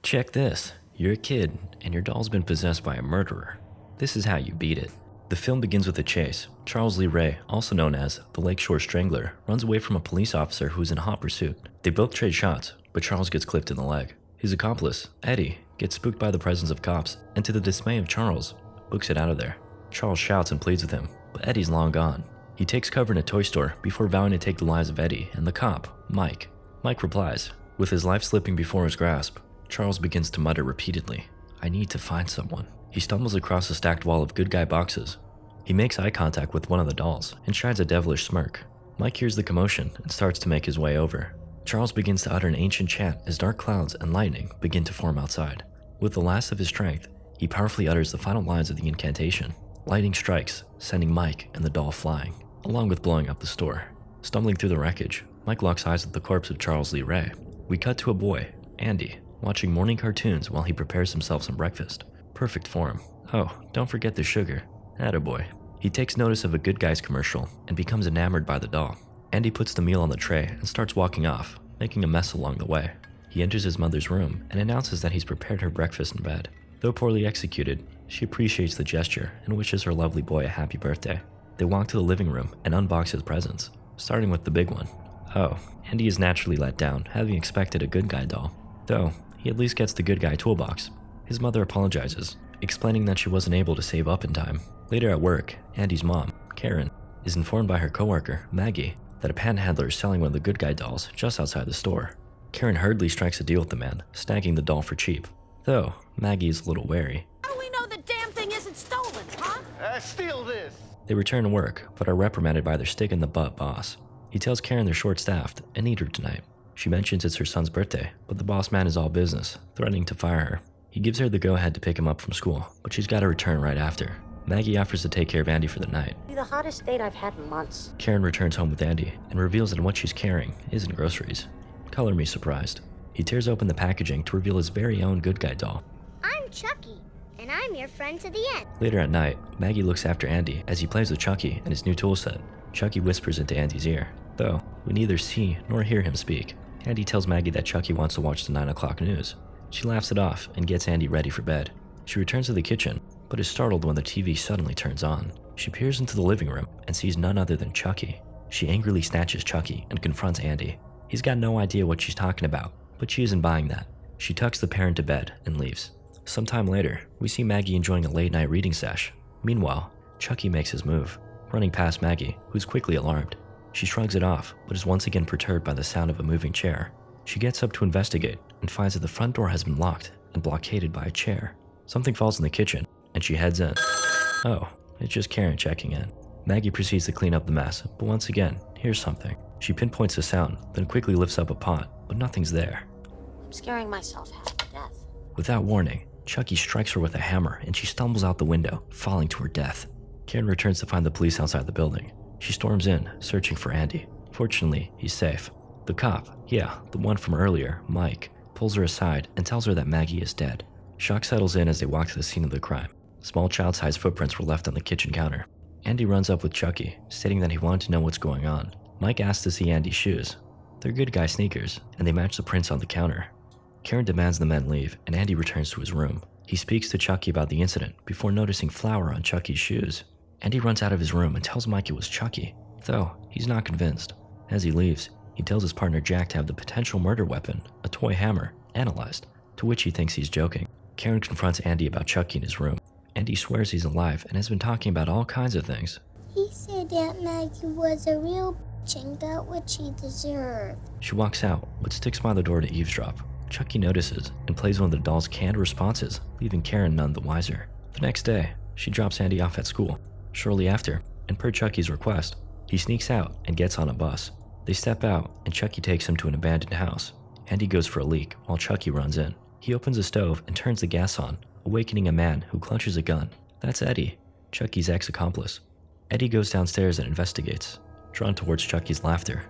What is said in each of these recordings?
Check this. You're a kid, and your doll's been possessed by a murderer. This is how you beat it. The film begins with a chase. Charles Lee Ray, also known as the Lakeshore Strangler, runs away from a police officer who's in hot pursuit. They both trade shots, but Charles gets clipped in the leg. His accomplice, Eddie, gets spooked by the presence of cops, and to the dismay of Charles, books it out of there. Charles shouts and pleads with him, but Eddie's long gone. He takes cover in a toy store before vowing to take the lives of Eddie and the cop, Mike. Mike replies. With his life slipping before his grasp, Charles begins to mutter repeatedly, "I need to find someone." He stumbles across a stacked wall of good guy boxes. He makes eye contact with one of the dolls and shines a devilish smirk. Mike hears the commotion and starts to make his way over. Charles begins to utter an ancient chant as dark clouds and lightning begin to form outside. With the last of his strength, he powerfully utters the final lines of the incantation. Lightning strikes, sending Mike and the doll flying, along with blowing up the store. Stumbling through the wreckage, Mike locks eyes with the corpse of Charles Lee Ray. We cut to a boy, Andy, watching morning cartoons while he prepares himself some breakfast. Perfect for him. Oh, don't forget the sugar. Attaboy. He takes notice of a Good Guys commercial and becomes enamored by the doll. Andy puts the meal on the tray and starts walking off, making a mess along the way. He enters his mother's room and announces that he's prepared her breakfast in bed. Though poorly executed, she appreciates the gesture and wishes her lovely boy a happy birthday. They walk to the living room and unbox his presents, starting with the big one. Oh, Andy is naturally let down, having expected a Good Guy doll. Though, he at least gets the Good Guy toolbox. His mother apologizes, explaining that she wasn't able to save up in time. Later at work, Andy's mom, Karen, is informed by her coworker, Maggie, that a panhandler is selling one of the Good Guy dolls just outside the store. Karen hurriedly strikes a deal with the man, snagging the doll for cheap. Though, Maggie is a little wary. How do we know the damn thing isn't stolen, huh? Steal this! They return to work, but are reprimanded by their stick-in-the-butt boss. He tells Karen they're short-staffed and need her tonight. She mentions it's her son's birthday, but the boss man is all business, threatening to fire her. He gives her the go-ahead to pick him up from school, but she's got to return right after. Maggie offers to take care of Andy for the night. Be the hottest date I've had in months. Karen returns home with Andy and reveals that what she's carrying isn't groceries. Color me surprised. He tears open the packaging to reveal his very own Good Guy doll. I'm Chucky, and I'm your friend to the end. Later at night, Maggie looks after Andy as he plays with Chucky and his new tool set. Chucky whispers into Andy's ear, though we neither see nor hear him speak. Andy tells Maggie that Chucky wants to watch the 9 o'clock news. She laughs it off and gets Andy ready for bed. She returns to the kitchen, but is startled when the TV suddenly turns on. She peers into the living room and sees none other than Chucky. She angrily snatches Chucky and confronts Andy. He's got no idea what she's talking about, but she isn't buying that. She tucks the parent to bed and leaves. Sometime later, we see Maggie enjoying a late-night reading sesh. Meanwhile, Chucky makes his move, running past Maggie, who's quickly alarmed. She shrugs it off, but is once again perturbed by the sound of a moving chair. She gets up to investigate and finds that the front door has been locked and blockaded by a chair. Something falls in the kitchen, and she heads in. Oh, it's just Karen checking in. Maggie proceeds to clean up the mess, but once again, hears something. She pinpoints the sound, then quickly lifts up a pot, but nothing's there. I'm scaring myself half to death. Without warning, Chucky strikes her with a hammer and she stumbles out the window, falling to her death. Karen returns to find the police outside the building. She storms in, searching for Andy. Fortunately, he's safe. The cop, the one from earlier, Mike, pulls her aside and tells her that Maggie is dead. Shock settles in as they walk to the scene of the crime. Small child-sized footprints were left on the kitchen counter. Andy runs up with Chucky, stating that he wanted to know what's going on. Mike asks to see Andy's shoes. They're Good Guy sneakers, and they match the prints on the counter. Karen demands the men leave, and Andy returns to his room. He speaks to Chucky about the incident before noticing flour on Chucky's shoes. Andy runs out of his room and tells Mike it was Chucky, though he's not convinced. As he leaves, he tells his partner Jack to have the potential murder weapon, a toy hammer, analyzed, to which he thinks he's joking. Karen confronts Andy about Chucky in his room. Andy swears he's alive and has been talking about all kinds of things. He said that Maggie was a real bitch and got what she deserved. She walks out, but sticks by the door to eavesdrop. Chucky notices and plays one of the doll's canned responses, leaving Karen none the wiser. The next day, she drops Andy off at school. Shortly after, and per Chucky's request, he sneaks out and gets on a bus. They step out, and Chucky takes him to an abandoned house. Andy goes for a leak, while Chucky runs in. He opens a stove and turns the gas on, awakening a man who clutches a gun. That's Eddie, Chucky's ex-accomplice. Eddie goes downstairs and investigates, drawn towards Chucky's laughter.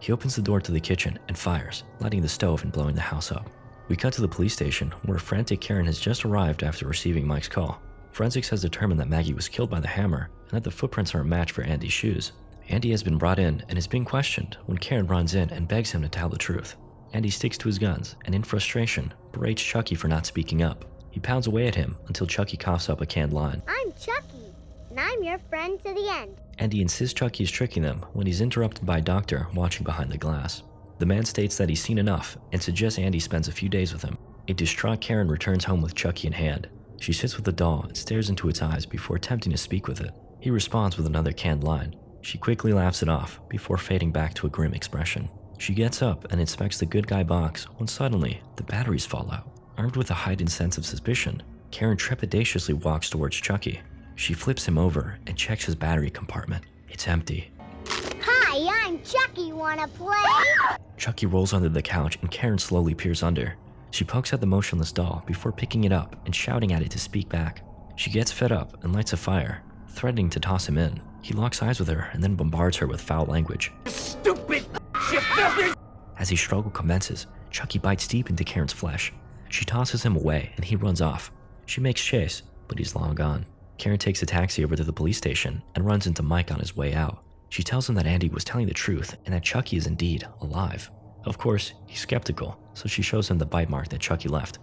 He opens the door to the kitchen and fires, lighting the stove and blowing the house up. We cut to the police station, where a frantic Karen has just arrived after receiving Mike's call. Forensics has determined that Maggie was killed by the hammer and that the footprints are a match for Andy's shoes. Andy has been brought in and is being questioned when Karen runs in and begs him to tell the truth. Andy sticks to his guns and in frustration berates Chucky for not speaking up. He pounds away at him until Chucky coughs up a canned line. I'm Chucky, and I'm your friend to the end. Andy insists Chucky is tricking them when he's interrupted by a doctor watching behind the glass. The man states that he's seen enough and suggests Andy spends a few days with him. A distraught Karen returns home with Chucky in hand. She sits with the doll and stares into its eyes before attempting to speak with it. He responds with another canned line. She quickly laughs it off before fading back to a grim expression. She gets up and inspects the good guy box when suddenly the batteries fall out. Armed with a heightened sense of suspicion, Karen trepidatiously walks towards Chucky. She flips him over and checks his battery compartment. It's empty. Hi, I'm Chucky. Wanna play? Chucky rolls under the couch and Karen slowly peers under. She pokes at the motionless doll before picking it up and shouting at it to speak back. She gets fed up and lights a fire, threatening to toss him in. He locks eyes with her and then bombards her with foul language. Stupid shit. As the struggle commences, Chucky bites deep into Karen's flesh. She tosses him away and he runs off. She makes chase, but he's long gone. Karen takes a taxi over to the police station and runs into Mike on his way out. She tells him that Andy was telling the truth and that Chucky is indeed alive. Of course, he's skeptical, so she shows him the bite mark that Chucky left.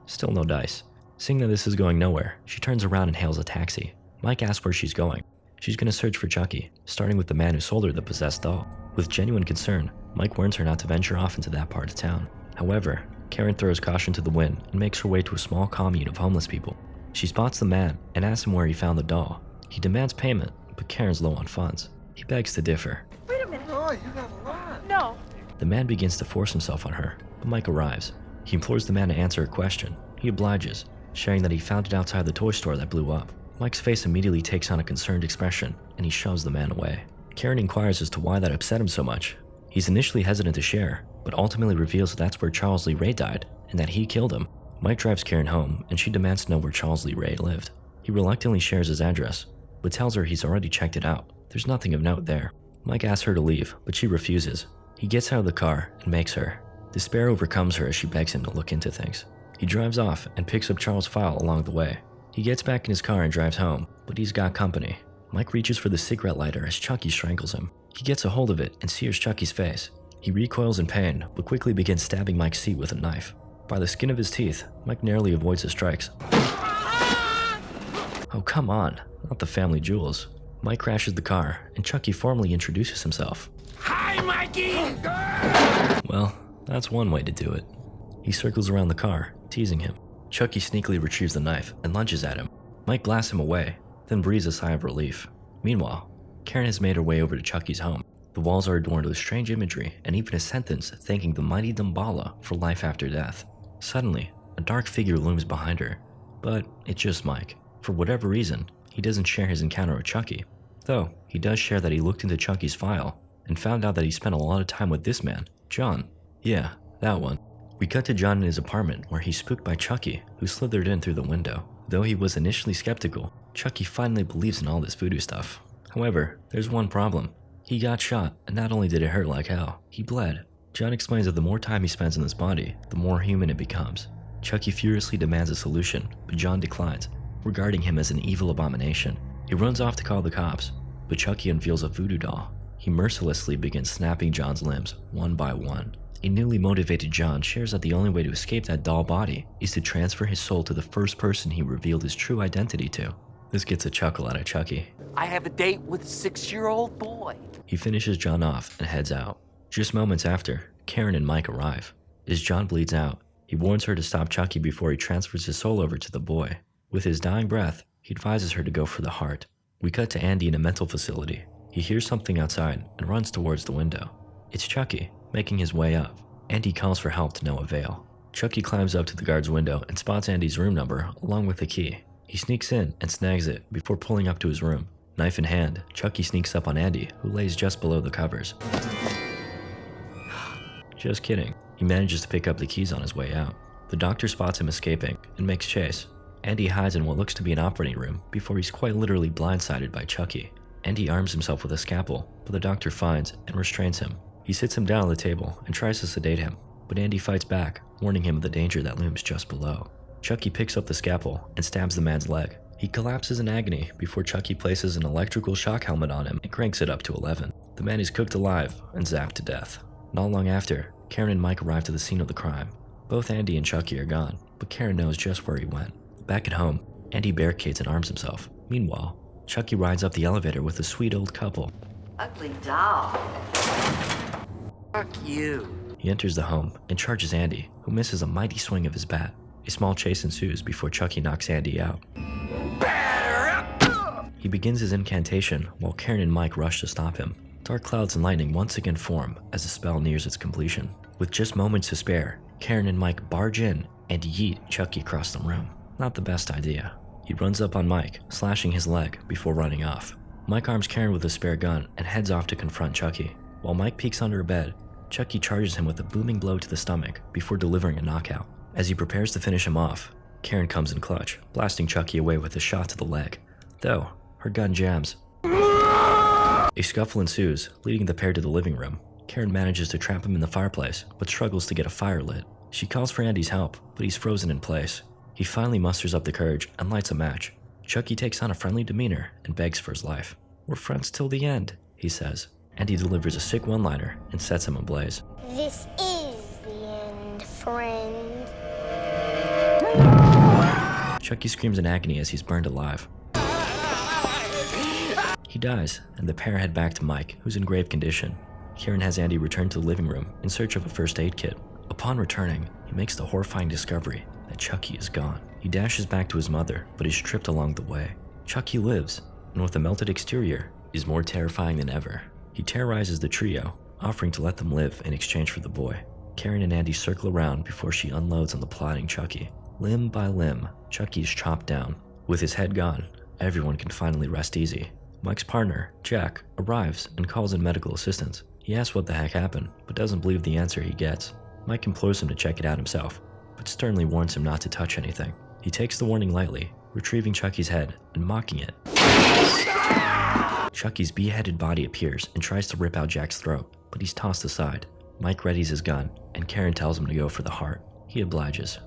Still no dice. Seeing that this is going nowhere, she turns around and hails a taxi. Mike asks where she's going. She's gonna search for Chucky, starting with the man who sold her the possessed doll. With genuine concern, Mike warns her not to venture off into that part of town. However, Karen throws caution to the wind and makes her way to a small commune of homeless people. She spots the man and asks him where he found the doll. He demands payment, but Karen's low on funds. He begs to differ. Wait a minute. Oh, you got a lot. No. The man begins to force himself on her, but Mike arrives. He implores the man to answer a question. He obliges, sharing that he found it outside the toy store that blew up. Mike's face immediately takes on a concerned expression, and he shoves the man away. Karen inquires as to why that upset him so much. He's initially hesitant to share, but ultimately reveals that's where Charles Lee Ray died, and that he killed him. Mike drives Karen home, and she demands to know where Charles Lee Ray lived. He reluctantly shares his address, but tells her he's already checked it out. There's nothing of note there. Mike asks her to leave, but she refuses. He gets out of the car and makes her. Despair overcomes her as she begs him to look into things. He drives off and picks up Charles' file along the way. He gets back in his car and drives home, but he's got company. Mike reaches for the cigarette lighter as Chucky strangles him. He gets a hold of it and sears Chucky's face. He recoils in pain, but quickly begins stabbing Mike's seat with a knife. By the skin of his teeth, Mike narrowly avoids the strikes. Oh, come on, not the family jewels. Mike crashes the car, and Chucky formally introduces himself. Hi, Mikey! Well, that's one way to do it. He circles around the car, teasing him. Chucky sneakily retrieves the knife and lunges at him. Mike blasts him away, then breathes a sigh of relief. Meanwhile, Karen has made her way over to Chucky's home. The walls are adorned with strange imagery and even a sentence thanking the mighty Damballa for life after death. Suddenly, a dark figure looms behind her, but it's just Mike. For whatever reason, he doesn't share his encounter with Chucky, though he does share that he looked into Chucky's file and found out that he spent a lot of time with this man, John. Yeah, that one. We cut to John in his apartment where he's spooked by Chucky, who slithered in through the window. Though he was initially skeptical, Chucky finally believes in all this voodoo stuff. However, there's one problem. He got shot, and not only did it hurt like hell, he bled. John explains that the more time he spends in this body, the more human it becomes. Chucky furiously demands a solution, but John declines, regarding him as an evil abomination. He runs off to call the cops, but Chucky unveils a voodoo doll. He mercilessly begins snapping John's limbs, one by one. A newly motivated John shares that the only way to escape that doll body is to transfer his soul to the first person he revealed his true identity to. This gets a chuckle out of Chucky. I have a date with a 6-year-old boy. He finishes John off and heads out. Just moments after, Karen and Mike arrive. As John bleeds out, he warns her to stop Chucky before he transfers his soul over to the boy. With his dying breath, he advises her to go for the heart. We cut to Andy in a mental facility. He hears something outside and runs towards the window. It's Chucky, making his way up. Andy calls for help to no avail. Chucky climbs up to the guard's window and spots Andy's room number along with the key. He sneaks in and snags it before pulling up to his room. Knife in hand, Chucky sneaks up on Andy, who lays just below the covers. Just kidding. He manages to pick up the keys on his way out. The doctor spots him escaping and makes chase. Andy hides in what looks to be an operating room before he's quite literally blindsided by Chucky. Andy arms himself with a scalpel, but the doctor finds and restrains him. He sits him down on the table and tries to sedate him, but Andy fights back, warning him of the danger that looms just below. Chucky picks up the scalpel and stabs the man's leg. He collapses in agony before Chucky places an electrical shock helmet on him and cranks it up to 11. The man is cooked alive and zapped to death. Not long after, Karen and Mike arrive to the scene of the crime. Both Andy and Chucky are gone, but Karen knows just where he went. Back at home, Andy barricades and arms himself. Meanwhile, Chucky rides up the elevator with a sweet old couple. Ugly doll. Fuck you. He enters the home and charges Andy, who misses a mighty swing of his bat. A small chase ensues before Chucky knocks Andy out. He begins his incantation while Karen and Mike rush to stop him. Dark clouds and lightning once again form as the spell nears its completion. With just moments to spare, Karen and Mike barge in and yeet Chucky across the room. Not the best idea. He runs up on Mike, slashing his leg before running off. Mike arms Karen with a spare gun and heads off to confront Chucky. While Mike peeks under a bed, Chucky charges him with a booming blow to the stomach before delivering a knockout. As he prepares to finish him off, Karen comes in clutch, blasting Chucky away with a shot to the leg. Though, her gun jams. A scuffle ensues, leading the pair to the living room. Karen manages to trap him in the fireplace, but struggles to get a fire lit. She calls for Andy's help, but he's frozen in place. He finally musters up the courage and lights a match. Chucky takes on a friendly demeanor and begs for his life. "We're friends till the end," he says. Andy delivers a sick one-liner and sets him ablaze. This is the end, friend. Chucky screams in agony as he's burned alive. He dies, and the pair head back to Mike, who's in grave condition. Karen has Andy return to the living room in search of a first aid kit. Upon returning, he makes the horrifying discovery that Chucky is gone. He dashes back to his mother, but is tripped along the way. Chucky lives, and with a melted exterior, is more terrifying than ever. He terrorizes the trio, offering to let them live in exchange for the boy. Karen and Andy circle around before she unloads on the plotting Chucky. Limb by limb, Chucky is chopped down. With his head gone, everyone can finally rest easy. Mike's partner, Jack, arrives and calls in medical assistance. He asks what the heck happened, but doesn't believe the answer he gets. Mike implores him to check it out himself, but sternly warns him not to touch anything. He takes the warning lightly, retrieving Chucky's head and mocking it. Chucky's beheaded body appears and tries to rip out Jack's throat, but he's tossed aside. Mike readies his gun, and Karen tells him to go for the heart. He obliges.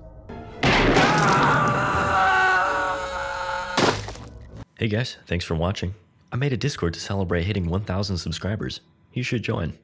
Hey guys, thanks for watching. I made a Discord to celebrate hitting 1,000 subscribers. You should join.